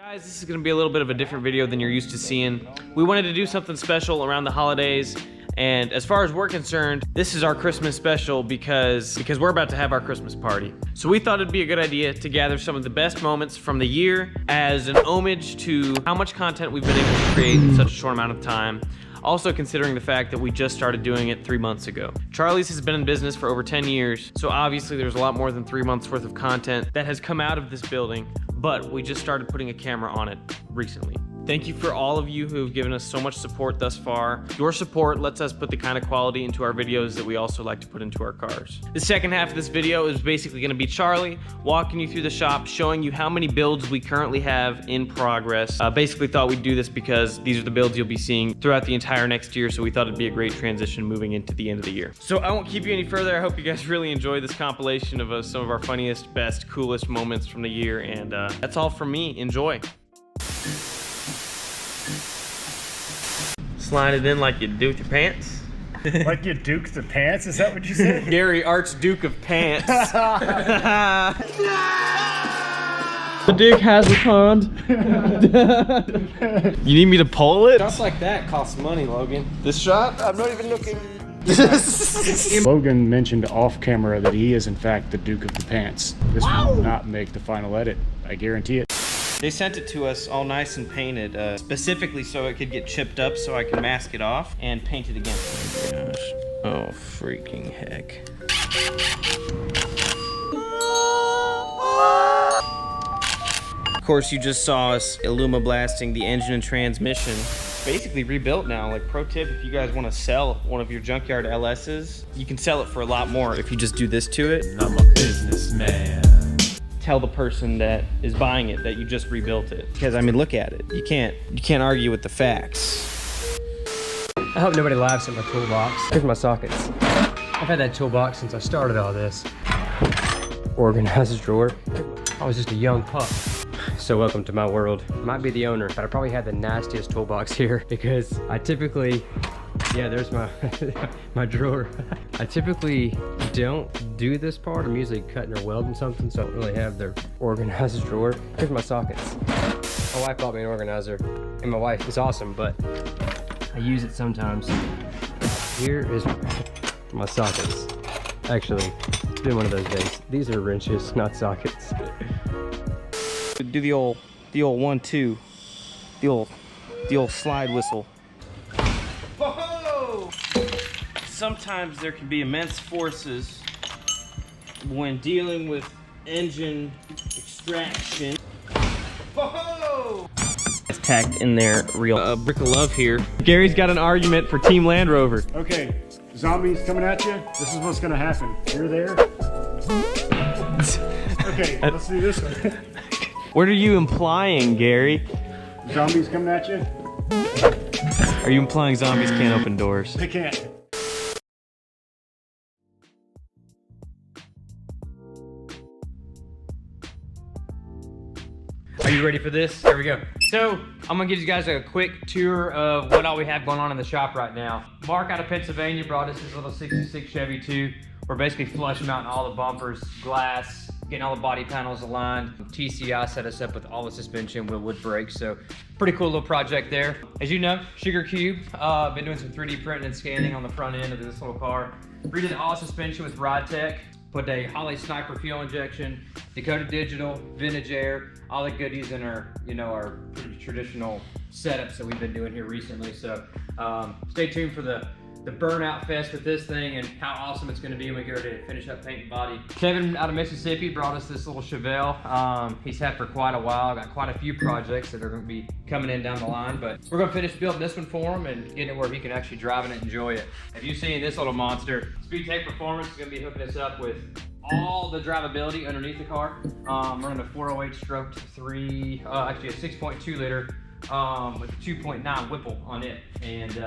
Guys, this is going to be a little bit of a different video than you're used to seeing. We wanted to do something special around the holidays, and as far as we're concerned, this is our Christmas special because we're about to have our Christmas party. So we thought it'd be a good idea to gather some of the best moments from the year as an homage to how much content we've been able to create in such a short amount of time. Also considering the fact that we just started doing it 3 months ago. Charlie's has been in business for over 10 years, so obviously there's a lot more than 3 months worth of content that has come out of this building, but we just started putting a camera on it recently. Thank you for all of you who have given us so much support thus far. Your support lets us put the kind of quality into our videos that we also like to put into our cars. The second half of this video is basically gonna be Charlie walking you through the shop, showing you how many builds we currently have in progress. Basically thought we'd do this because these are the builds you'll be seeing throughout the entire next year, so we thought it'd be a great transition moving into the end of the year. So I won't keep you any further. I hope you guys really enjoy this compilation of some of our funniest, best, coolest moments from the year, and that's all from me. Enjoy. Slide it in like you do with your pants. Like you duke the pants? Is that what you said? Gary, Archduke of Pants. The Duke has returned. You need me to pull it? Shots like that cost money, Logan. This shot? I'm not even looking. Logan mentioned off camera that he is in fact the Duke of the Pants. This will not make the final edit, I guarantee it. They sent it to us all nice and painted, specifically so it could get chipped up so I can mask it off and paint it again. Oh my gosh. Oh, freaking heck. Of course, you just saw us Illuma blasting the engine and transmission. Basically rebuilt now. Like, pro tip, if you guys want to sell one of your junkyard LS's, you can sell it for a lot more if you just do this to it. I'm a businessman. Tell the person that is buying it that you just rebuilt it. Because I mean, look at it. You can't argue with the facts. I hope nobody laughs at my toolbox. Here's my sockets. I've had that toolbox since I started all this. Organized drawer. I was just a young pup. So welcome to my world. Might be the owner, but I probably had the nastiest toolbox here because I typically, yeah, there's my my drawer. I typically don't do this part. I'm usually cutting or welding something, so I don't really have their organized drawer. Here's my sockets. My wife bought me an organizer, and my wife is awesome, but I use it sometimes. Here is my sockets. Actually, it's been one of those days. These are wrenches, not sockets. Do the old 1-2, the old slide whistle. Whoa! Sometimes there can be immense forces when dealing with engine extraction. Whoa! It's tacked in there real. A brick of love here. Gary's got an argument for Team Land Rover. Okay, zombies coming at you. This is what's gonna happen. You're there. Okay, let's do this one. What are you implying, Gary? Zombies coming at you? Are you implying zombies can't open doors? They can't. Are you ready for this? Here we go. So, I'm gonna give you guys a quick tour of what all we have going on in the shop right now. Mark out of Pennsylvania brought us this little 66 Chevy 2. We're basically flush mounting all the bumpers, glass, getting all the body panels aligned. TCI set us up with all the suspension with wood brakes, so pretty cool little project there. As you know, Sugar Cube, been doing some 3D printing and scanning on the front end of this little car. Redid all suspension with Ride Tech. Put a Holly Sniper fuel injection, Dakota Digital, Vintage Air, all the goodies in our, our pretty traditional setups that we've been doing here recently. So stay tuned for the burnout fest with this thing and how awesome it's going to be when we get ready to finish up paint and body. Kevin out of Mississippi brought us this little Chevelle. He's had for quite a while. Got quite a few projects that are going to be coming in down the line, but we're going to finish building this one for him and getting it where he can actually drive it and enjoy it. Have you seen this little monster? Speed Tech Performance is going to be hooking us up with all the drivability underneath the car. Running a 408 stroked 3, actually a 6.2 liter with a 2.9 Whipple on it, and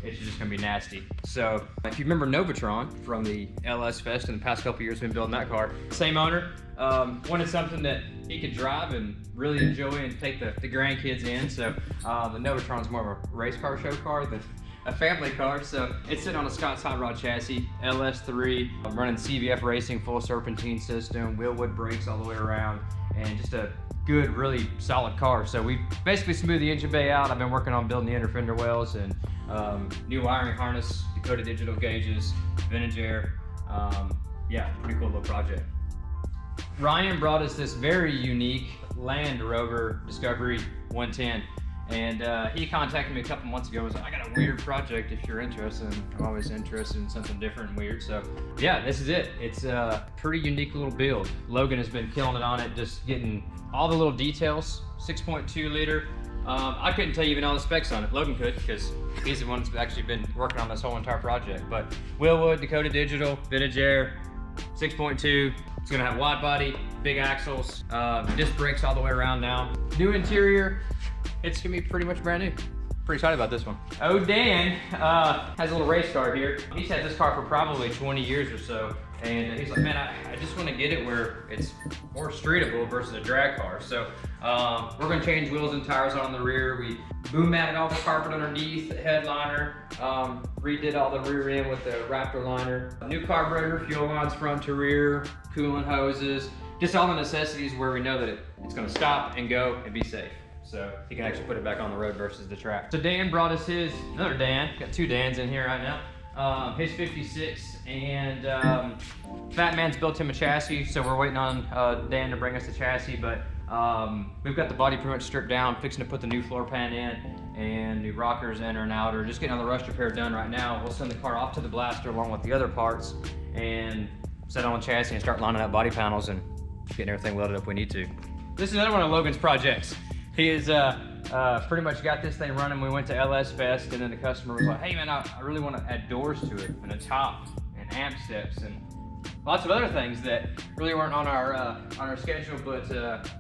it's just gonna be nasty. So if you remember Novatron from the LS Fest in the past couple years, been building that car. Same owner, wanted something that he could drive and really enjoy and take the grandkids in. So the Novatron's more of a race car show car than a family car. So it's sitting on a Scott's Hot Rod chassis, LS3. I'm running CVF Racing full serpentine system, Wheelwood brakes all the way around, and just a good, really solid car. So we basically smoothed the engine bay out. I've been working on building the inner fender wells and new wiring harness, Dakota digital gauges, vintage air. Yeah, pretty cool little project. Ryan brought us this very unique Land Rover Discovery 110. And he contacted me a couple months ago and was like, I got a weird project if you're interested. And I'm always interested in something different and weird. So yeah, this is it. It's a pretty unique little build. Logan has been killing it on it, just getting all the little details. 6.2 liter. I couldn't tell you even all the specs on it. Logan could, because he's the one that's actually been working on this whole entire project. But Willwood, Dakota Digital, vintage air, 6.2. It's gonna have wide body, big axles, disc brakes all the way around now. New interior. It's gonna be pretty much brand new. Pretty excited about this one. Oh, Dan has a little race car here. He's had this car for probably 20 years or so. And he's like, man, I just wanna get it where it's more streetable versus a drag car. So we're gonna change wheels and tires on the rear. We boom matted all the carpet underneath, the headliner, redid all the rear end with the Raptor liner. New carburetor, fuel lines front to rear, coolant hoses, just all the necessities where we know that it's gonna stop and go and be safe. So he can actually put it back on the road versus the track. So Dan brought us another Dan, got two Dans in here right now. His 56, and Fat Man's built him a chassis, so we're waiting on Dan to bring us the chassis, but we've got the body pretty much stripped down, fixing to put the new floor pan in, and new rockers inner and outer, just getting all the rust repair done right now. We'll send the car off to the blaster along with the other parts, and set on the chassis and start lining up body panels and getting everything welded up we need to. This is another one of Logan's projects. He is pretty much got this thing running. We went to LS Fest, and then the customer was like, hey man, I really want to add doors to it, and a top, and amp steps, and lots of other things that really weren't on our schedule, but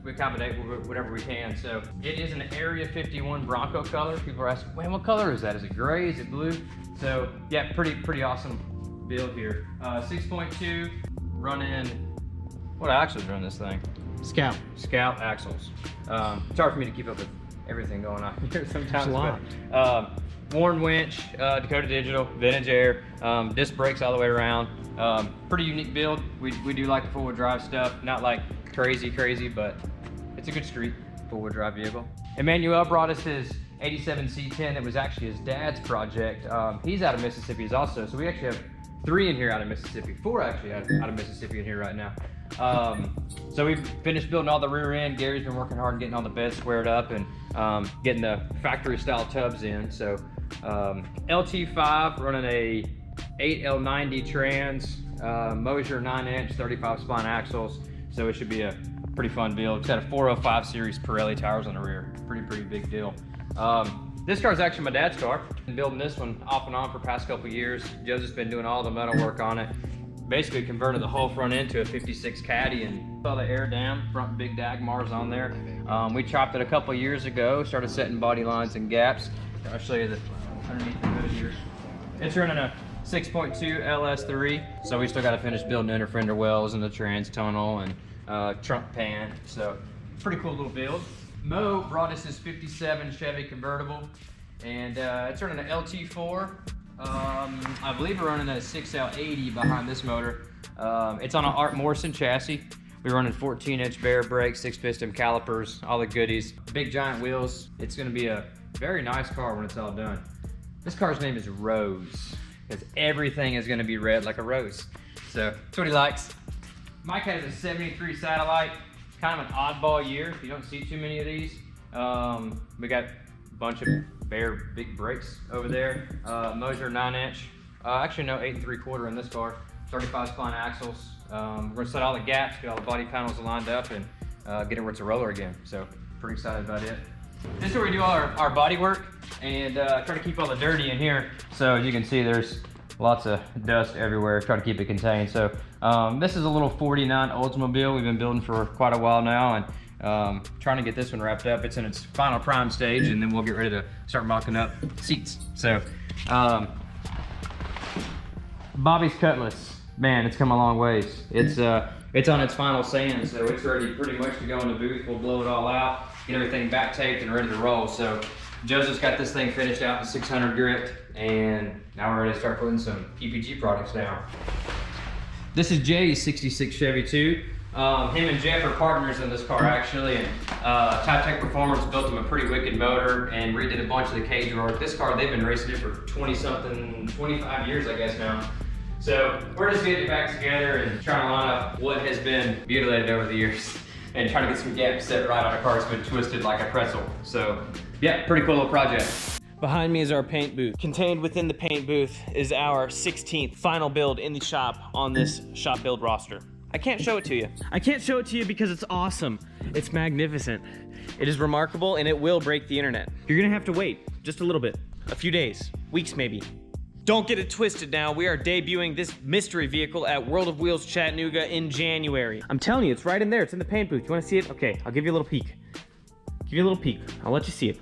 we accommodate whatever we can. So it is an Area 51 Bronco color. People are asking, man, what color is that? Is it gray? Is it blue? So yeah, pretty awesome build here. 6.2, running, what axles are on this thing? Scout axles. It's hard for me to keep up with everything going on here sometimes. But, Warren winch, Dakota Digital, vintage air, disc brakes all the way around. Pretty unique build. We do like the four-wheel drive stuff. Not like crazy, but it's a good street four-wheel drive vehicle. Emmanuel brought us his 87 C10. It was actually his dad's project. He's out of Mississippi also, so we actually have 3 in here out of Mississippi. 4 actually out of Mississippi in here right now. So we've finished building all the rear end. Gary's been working hard on getting all the beds squared up and getting the factory style tubs in. So LT5 running a 8L90 trans, Mosier 9-inch 35 spline axles. So it should be a pretty fun build. It's got a 405 series Pirelli tires on the rear. Pretty big deal. This car is actually my dad's car. Been building this one off and on for the past couple years. Joseph's been doing all the metal work on it. Basically converted the whole front end to a 56 Caddy and saw the air dam, front big Dagmars on there. We chopped it a couple years ago, started setting body lines and gaps. I'll show you the underneath the hood here. It's running a 6.2 LS3, so we still got to finish building inner fender wells and the trans tunnel and trunk pan. So pretty cool little build. Mo brought us his 57 Chevy Convertible, and it's running an LT4. I believe we're running a 6L80 behind this motor. It's on an Art Morrison chassis. We're running 14-inch Bear brakes, 6-piston calipers, all the goodies. Big giant wheels. It's gonna be a very nice car when it's all done. This car's name is Rose, because everything is gonna be red like a rose. So that's what he likes. Mike has a 73 Satellite, kind of an oddball year. You don't see too many of these. We got a bunch of Bear big brakes over there. Mosier 9-inch. Actually no, 8 3/4 in this car. 35 spline axles. We're gonna set all the gaps, get all the body panels lined up, and get it where it's a roller again. So pretty excited about it. This is where we do all our body work and try to keep all the dirty in here. So as you can see, there's lots of dust everywhere. Try to keep it contained. So this is a little 49 Oldsmobile we've been building for quite a while now, and trying to get this one wrapped up. It's in its final prime stage, and then we'll get ready to start mocking up seats. So Bobby's Cutlass, man, it's come a long ways. It's on its final sand, so it's ready pretty much to go in the booth. We'll blow it all out, get everything back taped and ready to roll. So Joseph's got this thing finished out in 600 grit, and now we're ready to start putting some PPG products down. This is Jay's 66 Chevy 2. Him and Jeff are partners in this car actually, and Type Tech Performance built him a pretty wicked motor and redid a bunch of the cage work. This car, they've been racing it for 25 years I guess now. So we're just getting it back together and trying to line up what has been mutilated over the years and trying to get some gaps set right on a car that's been twisted like a pretzel. So yeah, pretty cool little project. Behind me is our paint booth. Contained within the paint booth is our 16th final build in the shop on this shop build roster. I can't show it to you. I can't show it to you because it's awesome. It's magnificent. It is remarkable and it will break the internet. You're gonna have to wait just a little bit. A few days, weeks maybe. Don't get it twisted now. We are debuting this mystery vehicle at World of Wheels Chattanooga in January. I'm telling you, it's right in there. It's in the paint booth. You wanna see it? Okay, I'll give you a little peek. Give you a little peek. I'll let you see it.